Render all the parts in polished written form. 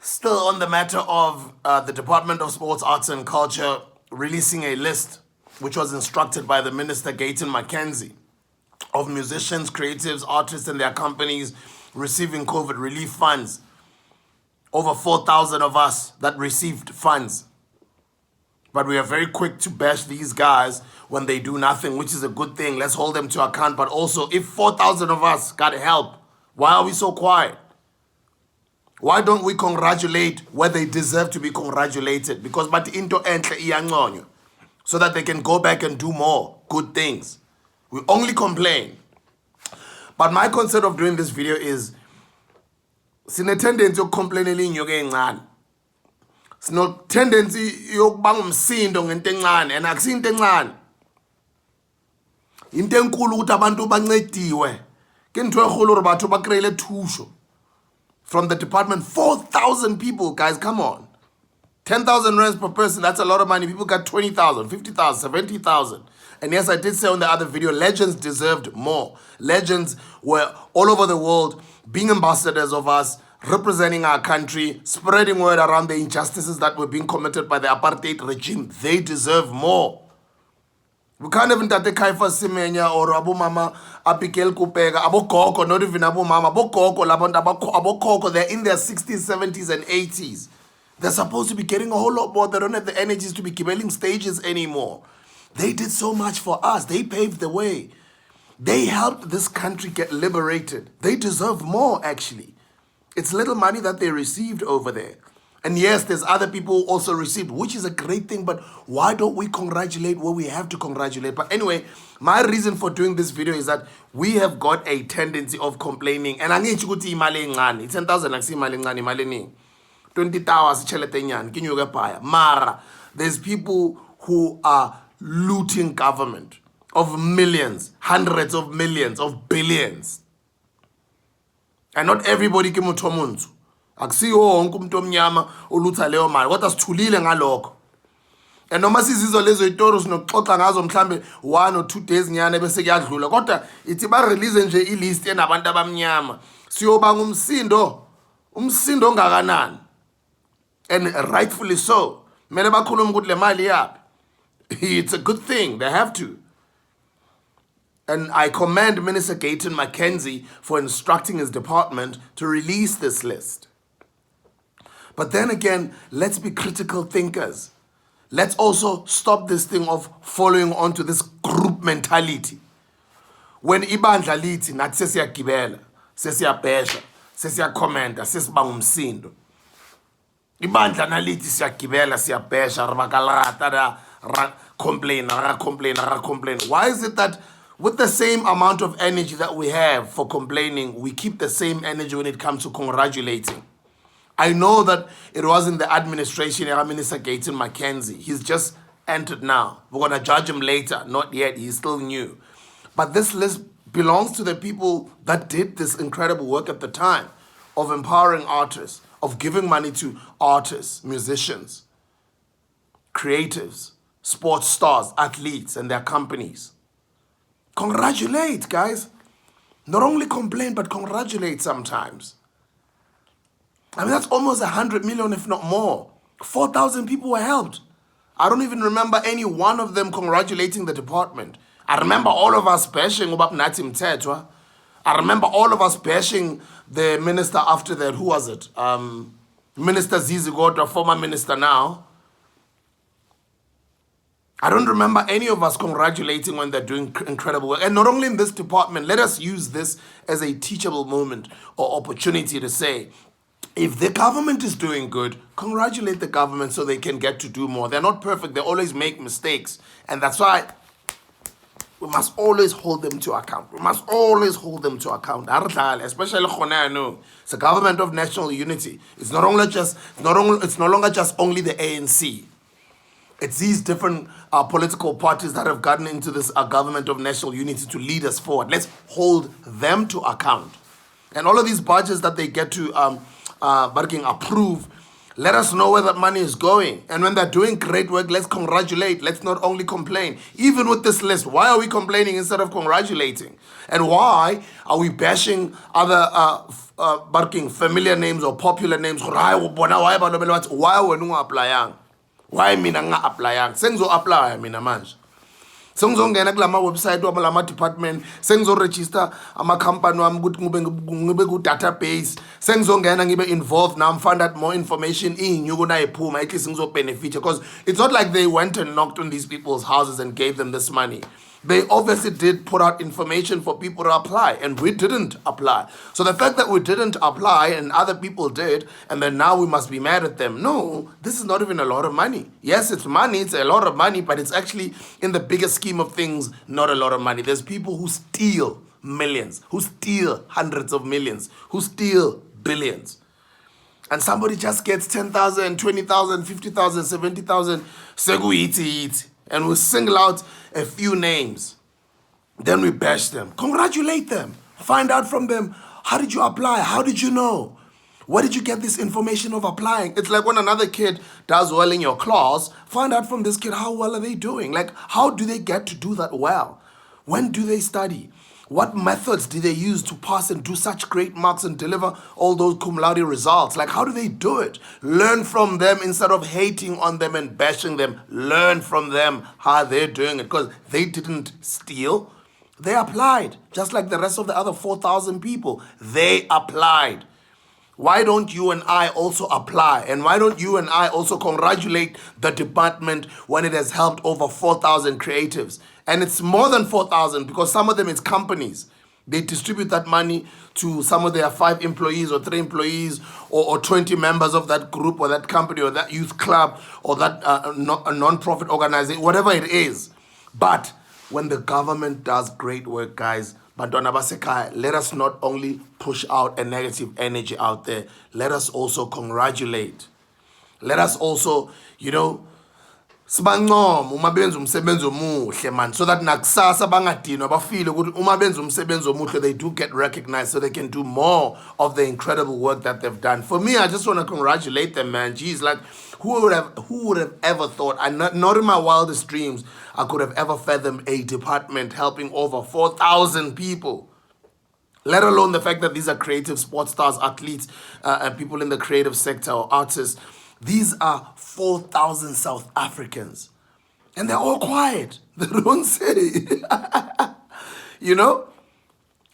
Still on the matter of the Department of Sports, Arts and Culture releasing a list, which was instructed by the Minister Gayton Mckenzie, of musicians, creatives, artists and their companies receiving COVID relief funds. Over 4,000 of us that received funds. But we are very quick to bash these guys when they do nothing, which is a good thing. Let's hold them to account. But also, if 4,000 of us got help, why are we so quiet? Why don't we congratulate where they deserve to be congratulated? Because but into enhle iyanconyo, so that they can go back and do more good things. We only complain. But my concept of doing this video is sine tendency yokucomplainela inyoka encane. Sino tendency yokubanga umsindo ngento encane and akusinto encane. Into enkulu ukuthi abantu bancediwe. Ke ntwe kholo batho ba kreile thusho. From the department, 4,000 people, guys, come on. 10,000 rands per person, that's a lot of money. People got 20,000, 50,000, 70,000. And yes, I did say on the other video, legends deserved more. Legends were all over the world, being ambassadors of us, representing our country, spreading word around the injustices that were being committed by the apartheid regime. They deserve more. We can't even tate Kaifa Simenya or Abu Mama Abigail Kupega, Abu Koko, not even Abu Mama, Abu Koko, Abu Koko, they're in their 60s, 70s, and 80s. They're supposed to be getting a whole lot more. They don't have the energies to be building stages anymore. They did so much for us. They paved the way. They helped this country get liberated. They deserve more, actually. It's little money that they received over there. And yes, there's other people who also received, which is a great thing, but why don't we congratulate where we have to congratulate? But anyway, my reason for doing this video is that we have got a tendency of complaining. And I need to see imali encane. 10,000 aksi imali encane, imali eningi. 20,000 chelete nyani, kinyuke paya. Mara, there's people who are looting government of millions, hundreds of millions, of billions. And not everybody ke motho omuntsho. Akusiyo wonke umuntu omnyama olutha leyo mali, kodwa sithulile ngalokho. And noma sizizwa lezo itori sinokuxoxa ngazo mhlambe 1 or 2 days nyana bese kuyadlula, kodwa ithi ba release nje ilist enabantu abamnyama. Siyobanga umsindo ongakanani. And rightfully so. Mele bakhuluma ukuthi le mali yapi. It's a good thing. They have to. And I commend Minister Gayton Mckenzie for instructing his department to release this list. But then again, let's be critical thinkers. Let's also stop this thing of following on to this group mentality. When ibandla lithi nathi sesiyagibela, sesiyabhesha, sesiyakhomenta, sesibanga umsindo. Ibandla nalithi siyagibela, siyabhesha, rabakalata, complain. Why is it that with the same amount of energy that we have for complaining, we keep the same energy when it comes to congratulating? I know that it was in the administration of Minister Gayton Mckenzie. He's just entered now. We're going to judge him later. Not yet. He's still new. But this list belongs to the people that did this incredible work at the time of empowering artists, of giving money to artists, musicians, creatives, sports stars, athletes, and their companies. Congratulate, guys. Not only complain, but congratulate sometimes. I mean, that's almost 100 million, if not more. 4,000 people were helped. I don't even remember any one of them congratulating the department. I remember all of us bashing Ubab Natim Tetwa. I remember all of us bashing the minister after that. Who was it? Minister Zizi, Kodwa, former minister now. I don't remember any of us congratulating when they're doing incredible work. And not only in this department, let us use this as a teachable moment or opportunity to say, if the government is doing good, congratulate the government so they can get to do more. They're not perfect. They always make mistakes. And that's why we must always hold them to account. We must always hold them to account. Especially it's a government of national unity. It's no longer just only the ANC. It's these different political parties that have gotten into this government of national unity to lead us forward. Let's hold them to account. And all of these budgets that they get to approve, Let us know where that money is going. And when they're doing great work, let's congratulate. Let's not only complain. Even with this list, why are we complaining instead of congratulating? And why are we bashing other barking familiar names or popular names? Why are we not applying? Why mina nga applying? Senzo apply mina manje. Sengizongena kulama website wama department, sengizoregister ama company wami ukuthi ngibe ku database, sengizongena ngibe involved now, find out more information inyuku na iphuma, at least ngizo benefit, because it's not like they went and knocked on these people's houses and gave them this money. They obviously did put out information for people to apply, and we didn't apply. So the fact that we didn't apply and other people did, and then now we must be mad at them. No, this is not even a lot of money. Yes, it's money, it's a lot of money, but it's actually, in the bigger scheme of things, not a lot of money. There's people who steal millions, who steal hundreds of millions, who steal billions. And somebody just gets 10,000, 20,000, 50,000, 70,000, segu and we single out a few names. Then we bash them. Congratulate them. Find out from them, how did you apply? How did you know? Where did you get this information of applying? It's like when another kid does well in your class, find out from this kid, how well are they doing? Like, how do they get to do that well? When do they study? What methods do they use to pass and do such great marks and deliver all those cum laude results? Like, how do they do it? Learn from them instead of hating on them and bashing them. Learn from them how they're doing it, because they didn't steal. They applied, just like the rest of the other 4,000 people. They applied. Why don't you and I also apply? And why don't you and I also congratulate the department when it has helped over 4,000 creatives? And it's more than 4,000, because some of them it's companies. They distribute that money to some of their 5 employees or 3 employees or 20 members of that group or that company or that youth club or that a non-profit organization, whatever it is. But when the government does great work, guys, Bantwana basekhaya, let us not only push out a negative energy out there, let us also congratulate. Let us also, sibancoma uma benza umsebenzi omuhle man, so that nakusasa bangadinwa bafile ukuthi uma benza umsebenzi omuhle, they do get recognized so they can do more of the incredible work that they've done. For me, I just want to congratulate them, man. Geez, like who would have ever thought, and not in my wildest dreams, I could have ever fathomed a department helping over 4,000 people. Let alone the fact that these are creative sports stars, athletes, and people in the creative sector or artists. These are 4,000 South Africans. And they're all quiet. They don't say.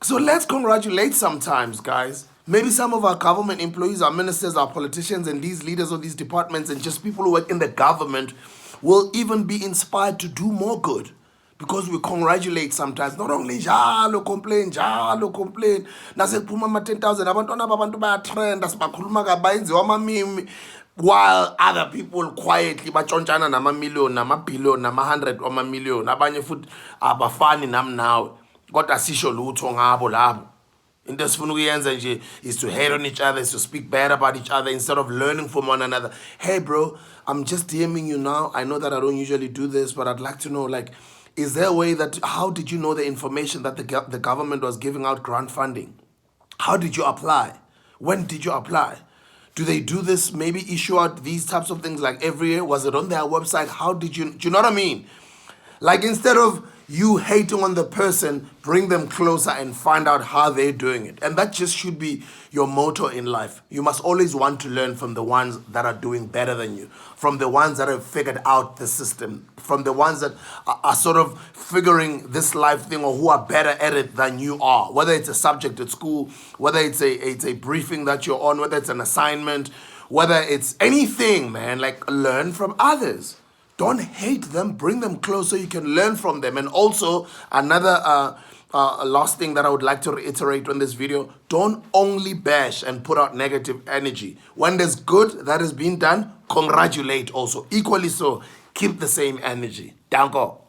So let's congratulate sometimes, guys. Maybe some of our government employees, our ministers, our politicians, and these leaders of these departments, and just people who work in the government will even be inspired to do more good. Because we congratulate sometimes, not only jalo complain. Nase kuphuma ama 10,000 abantwana babantu bayatrend, asibakhuluma kabayenzi wamamimi, while other people quietly batshontshana nama-million, nama-billion, nama-100 wama-million. Abanye futhi abafani nami nawe, kodwa sisho lutho ngabo labo. Into esifuna ukuyenza nje is to hate on each other, is to speak bad about each other instead of learning from one another. Hey bro, I'm just DMing you now. I know that I don't usually do this, but I'd like to know, like, is there a way that, how did you know the information that the government was giving out grant funding? How did you apply? When did you apply? Do they do this, maybe issue out these types of things like every year? Was it on their website? How did you, do you know what I mean? Like, instead of you hating on the person, bring them closer and find out how they're doing it. And that just should be your motto in life. You must always want to learn from the ones that are doing better than you, from the ones that have figured out the system, from the ones that are sort of figuring this life thing, or who are better at it than you are. Whether it's a subject at school, whether it's a briefing that you're on, whether it's an assignment, whether it's anything, man, like learn from others. Don't hate them, bring them close so you can learn from them. And also, another last thing that I would like to reiterate on this video, don't only bash and put out negative energy. When there's good that has been done, congratulate also. Equally so, keep the same energy. Danko.